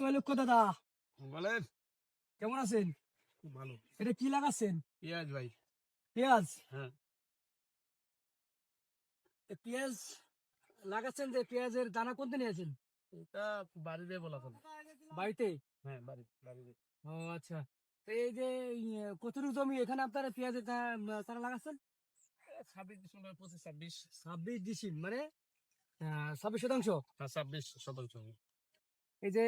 লক্ষ্য দাদা, বলেন। কেমন আছেন? ভালো। এটা কি লাগাচ্ছেন? পেঁয়াজ ভাই। পেঁয়াজ? হ্যাঁ। পেঁয়াজ লাগাচ্ছেন, যে পেঁয়াজের দানা কোনতে নিয়েছেন? এটা বাড়িতে বলা চলে। বাড়িতে? হ্যাঁ, বাড়িতে। ও আচ্ছা। তো এই যে কতটুকু জমি এখানে আপনারা পেঁয়াজের চারা লাগাচ্ছেন? 26 ডিসেম্বর 25-26। 26 মানে 26%। হ্যাঁ, 26%। এই যে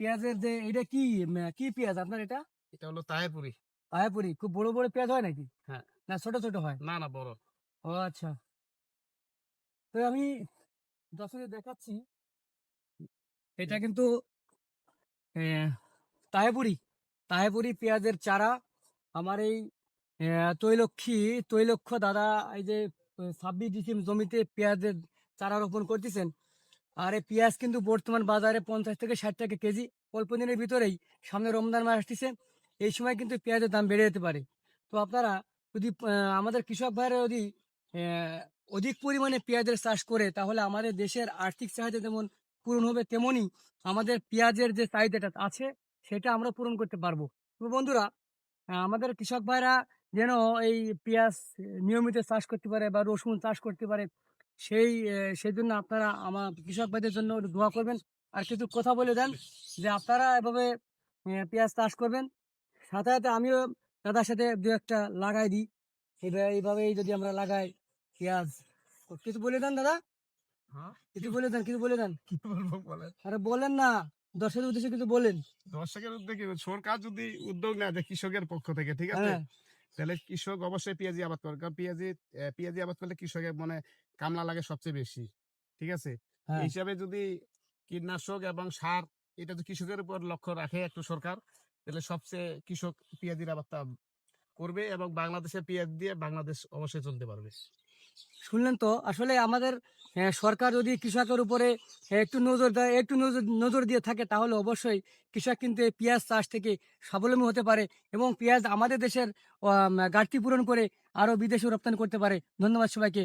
পেঁয়াজের যে এটা কি কি পেঁয়াজ আপনার এটা? এটা হলো তাহেপুরি। পায়াপুরি খুব বড় বড় পেঁয়াজ হয় নাকি, হ্যাঁ। না ছোট ছোট হয়? না না, বড়। ও আচ্ছা। তো আমি দর্শকদের দেখাচ্ছি, এটা কিন্তু আহ, তাহেপুরি তাহেপুরি পেঁয়াজের চারা। আমার এই তৈলক্ষ দাদা এই যে 26 ডিসেম্বর জমিতে পেঁয়াজের চারা রোপণ করতেছেন। আর এই পেঁয়াজ কিন্তু বর্তমান বাজারে 50 থেকে 60 টাকা কেজি। অল্প দিনের ভিতরেই সামনে রমজান মাস আসতেছে, এই সময় কিন্তু পেঁয়াজের দাম বেড়ে যেতে পারে। তো আপনারা যদি আমাদের কৃষক ভাইরা যদি আহ, অধিক পরিমাণে পেঁয়াজের চাষ করে, তাহলে আমাদের দেশের আর্থিক চাহিদা যেমন পূরণ হবে, তেমনি আমাদের পেঁয়াজের যে চাহিদাটা আছে সেটা আমরা পূরণ করতে পারবো। তো বন্ধুরা, আমাদের কৃষক ভাইরা যেন এই পেঁয়াজ নিয়মিত চাষ করতে পারে বা রসুন চাষ করতে পারে, সেই জন্য আপনারা আমার কৃষক ভাইদের জন্য একটু দোয়া করবেন। আর কিছু কথা বলে দেন যে আপনারা এভাবে পেঁয়াজ চাষ করবেন। সাথে সাথে আমিও দাদার সাথে দু একটা লাগাই দিই। এইভাবেই যদি আমরা লাগাই পেঁয়াজ, তো কিছু বলে দেন দাদা, হ্যাঁ, কিছু বলে দেন। কি বলবো বলেন। আরে বলেন না, দর্শকের উদ্দেশ্যে কিছু বলেন। দর্শকের উদ্যোগে সরকার যদি উদ্যোগ নেয় যে কৃষকের পক্ষ থেকে, ঠিক আছে, হ্যাঁ, তাহলে কৃষক অবশ্যই পেঁয়াজি আবাদ করে। কারণ পেঁয়াজি আবাদ করলে কৃষকের মানে কামলা লাগে সবচেয়ে বেশি, ঠিক আছে। এই হ্যাঁ। হিসাবে যদি কীটনাশক এবং সার এটা যদি কৃষকের উপর লক্ষ্য রাখে একটু সরকার, তাহলে সবচেয়ে কৃষক পেঁয়াজির আবাদটা করবে এবং বাংলাদেশে পেঁয়াজ দিয়ে বাংলাদেশ অবশ্যই চলতে পারবে। শুনলেন তো, আসলে আমাদের সরকার যদি কৃষকের উপরে একটু নজর দেয়, একটু নজর দিয়ে থাকে, তাহলে অবশ্যই কৃষক কিন্তু এই পেঁয়াজ চাষ থেকে স্বাবলম্বী হতে পারে এবং পেঁয়াজ আমাদের দেশের ঘাটতি পূরণ করে আরো বিদেশে রপ্তানি করতে পারে। ধন্যবাদ সবাইকে।